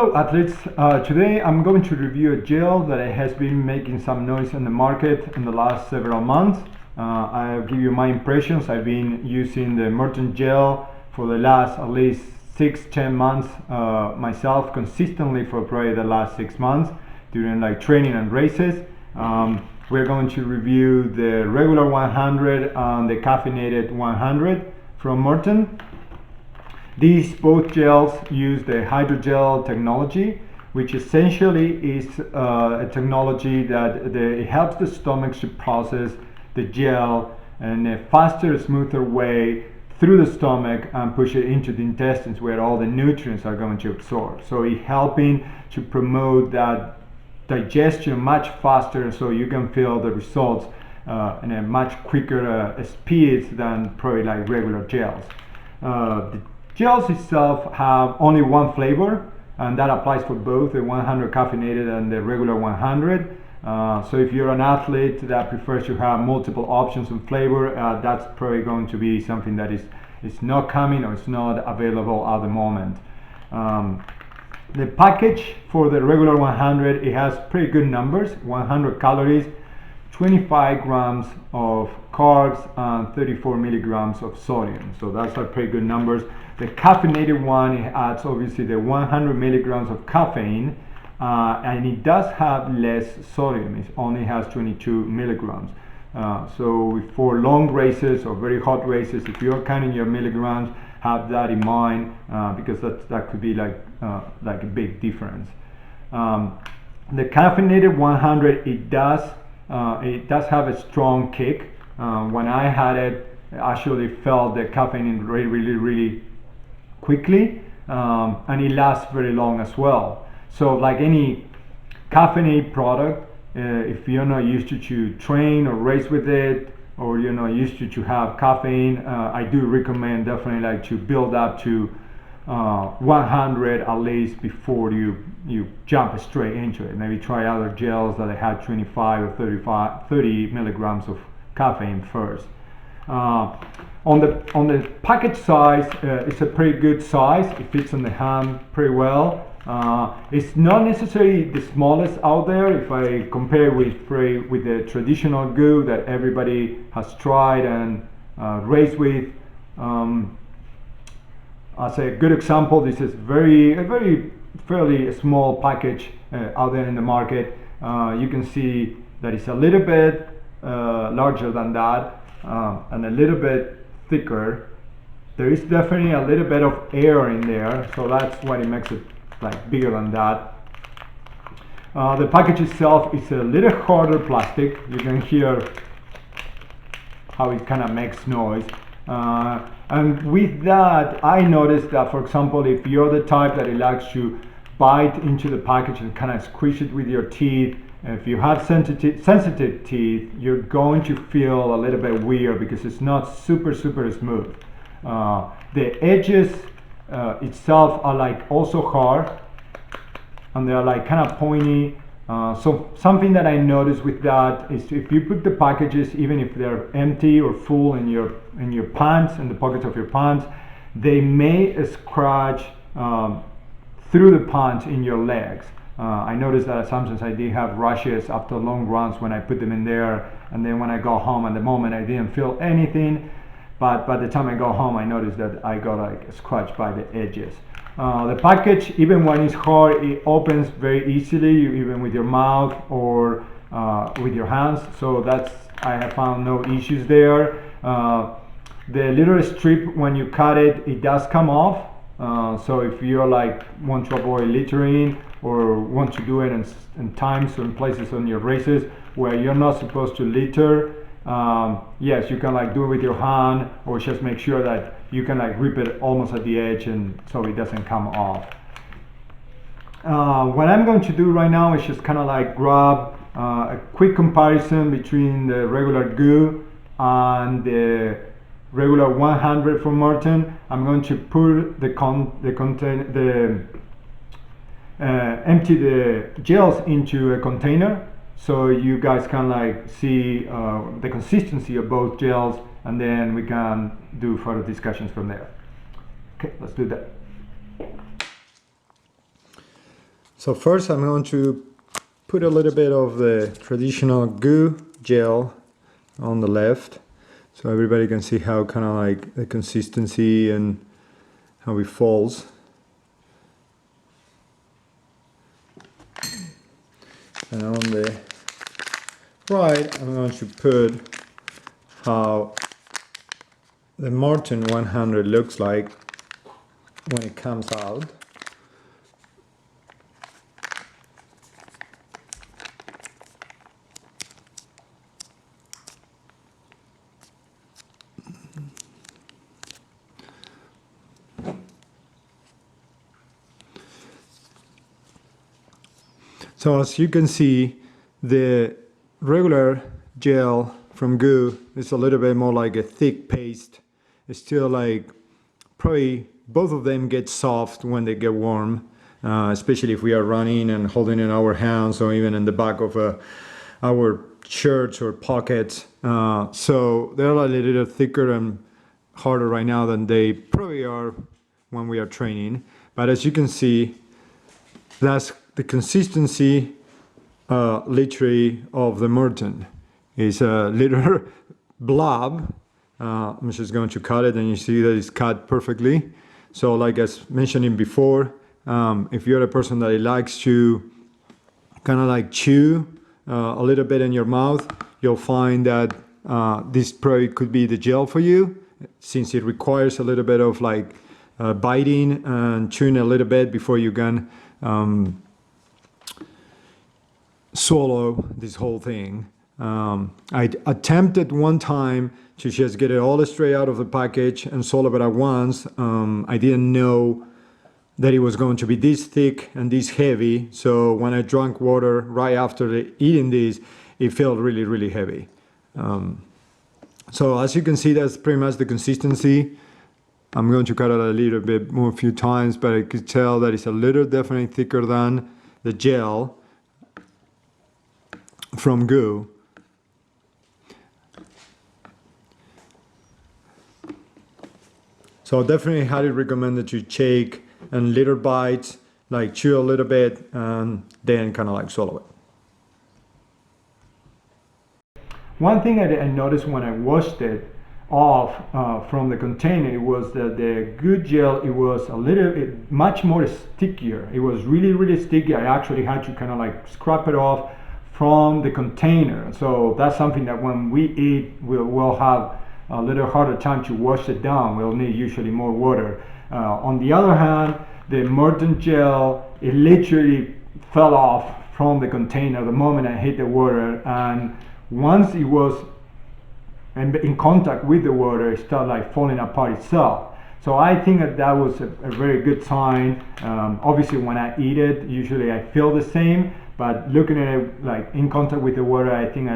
Hello athletes, today I'm going to review a gel that has been making some noise in the market in the last several months. I'll give you my impressions. I've been using the Maurten Gel for the last at least 6-10 months myself, consistently for probably the last 6 months during like training and races. We're going to review the regular 100 and the caffeinated 100 from Maurten. These both gels use the hydrogel technology, which essentially is a technology that it helps the stomach to process the gel in a faster, smoother way through the stomach and push it into the intestines where all the nutrients are going to absorb. So it's helping to promote that digestion much faster, so you can feel the results in a much quicker speed than probably like regular gels. The gels itself have only one flavor, and that applies for both the 100 caffeinated and the regular 100. So if you're an athlete that prefers to have multiple options in flavor, that's probably going to be something that is not coming or it's not available at the moment. The package for the regular 100, it has pretty good numbers: 100 calories, 25 grams of carbs, and 34 milligrams of sodium. So that's pretty good numbers. The caffeinated one, it adds obviously the 100 milligrams of caffeine, and it does have less sodium. It only has 22 milligrams. So for long races or very hot races, if you're counting your milligrams, have that in mind, because that could be like a big difference. The caffeinated 100, it does have a strong kick. When I had it, I actually felt the caffeine really quickly, and it lasts very long as well. So like any caffeinated product, if you're not used to train or race with it, or you're not used to have caffeine, I do recommend definitely like to build up to 100 at least before you jump straight into it. Maybe try other gels that had 25 or 30 milligrams of caffeine first. On the package size, it's a pretty good size. It fits on the hand pretty well. It's not necessarily the smallest out there if I compare with the traditional goo that everybody has tried and raced with. As a good example, this is a very fairly small package out there in the market. You can see that it's a little bit larger than that, and a little bit thicker. There is definitely a little bit of air in there, so that's what it makes it like bigger than that. The package itself is a little harder plastic. You can hear how it kind of makes noise. And with that, I noticed that, for example, if you're the type that likes to bite into the package and kind of squish it with your teeth, if you have sensitive teeth, you're going to feel a little bit weird because it's not super smooth. The edges itself are like also hard, and they're like kind of pointy. So something that I noticed with that is if you put the packages, even if they're empty or full in your pants, in the pockets of your pants, they may scratch through the pants in your legs. I noticed that sometimes I did have rashes after long runs when I put them in there, and then when I got home, at the moment I didn't feel anything, but by the time I got home I noticed that I got like scratched by the edges. The package, even when it's hard, it opens very easily, even with your mouth or with your hands, so I have found no issues there. The little strip, when you cut it, it does come off. So if you're like want to avoid littering or want to do it in times or in places on your races where you're not supposed to litter, yes, you can like do it with your hand, or just make sure that you can like rip it almost at the edge and so it doesn't come off. What I'm going to do right now is just kind of like grab a quick comparison between the regular goo and the regular 100 from Maurten. I'm going to put empty the gels into a container so you guys can like see the consistency of both gels, and then we can do further discussions from there. Okay, let's do that. So first I'm going to put a little bit of the traditional goo gel on the left, so everybody can see how kind of like the consistency and how it falls. And on the right, I'm going to put how the Maurten 100 looks like when it comes out. So as you can see, the regular gel from goo is a little bit more like a thick paste. It's still like, probably both of them get soft when they get warm, especially if we are running and holding in our hands or even in the back of our shirts or pockets. So they're a little thicker and harder right now than they probably are when we are training. But as you can see, that's the consistency literally of the Maurten. Is a little blob. I'm just going to cut it, and you see that it's cut perfectly. So like I was mentioning before, if you're a person that likes to kind of like chew a little bit in your mouth, you'll find that this probably could be the gel for you, since it requires a little bit of like biting and chewing a little bit before you can swallow this whole thing. I attempted one time to just get it all straight out of the package and swallow it at once. I didn't know that it was going to be this thick and this heavy, so when I drank water right after eating this, it felt really, really heavy. So as you can see, that's pretty much the consistency. I'm going to cut it a little bit more, a few times, but I could tell that it's a little definitely thicker than the gel from goo. So definitely highly recommend that you take in little bites, like chew a little bit and then kind of like swallow it. One thing I noticed when I washed it off from the container was that the good gel, it was a little bit much more stickier. It was really, really sticky. I actually had to kind of like scrap it off from the container. So that's something that when we eat, we'll have a little harder time to wash it down. We'll need usually more water. On the other hand, the Maurten gel, it literally fell off from the container the moment I hit the water, and once it was in contact with the water, it started like falling apart itself. So I think that was a very good sign. Obviously when I eat it, usually I feel the same, but looking at it like in contact with the water, I think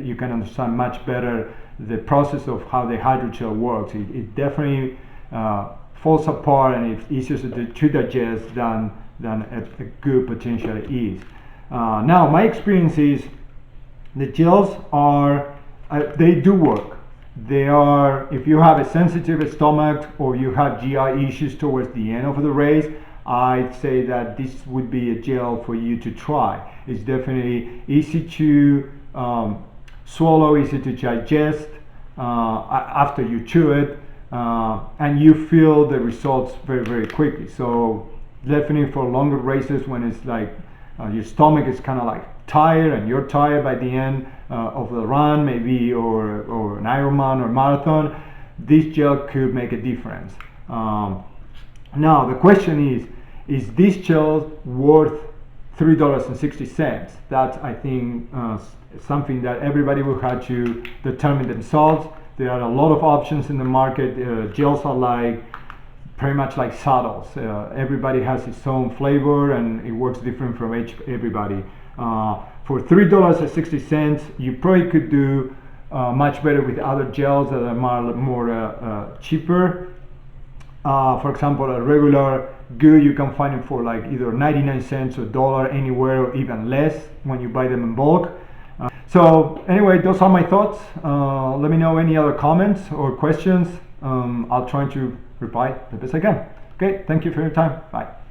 you can understand much better the process of how the hydrogel works. It definitely falls apart, and it's easier to digest than a goo potentially is. Now my experience is the gels are, they do work. They are, if you have a sensitive stomach or you have GI issues towards the end of the race, I'd say that this would be a gel for you to try. It's definitely easy to swallow, easy to digest after you chew it, and you feel the results very, very quickly. So definitely for longer races, when it's like your stomach is kind of like tired and you're tired by the end of the run, maybe, or an Ironman or marathon, this gel could make a difference. Now the question is this gel worth $3.60? That's, I think, something that everybody will have to determine themselves. There are a lot of options in the market. Gels are like pretty much like saddles. Everybody has its own flavor and it works different from everybody. For $3.60, you probably could do much better with other gels that are more cheaper. For example, a regular goo, you can find it for like either 99 cents or $1 anywhere, or even less when you buy them in bulk. So anyway, those are my thoughts. Let me know any other comments or questions. I'll try to reply the best I can. Okay, thank you for your time. Bye.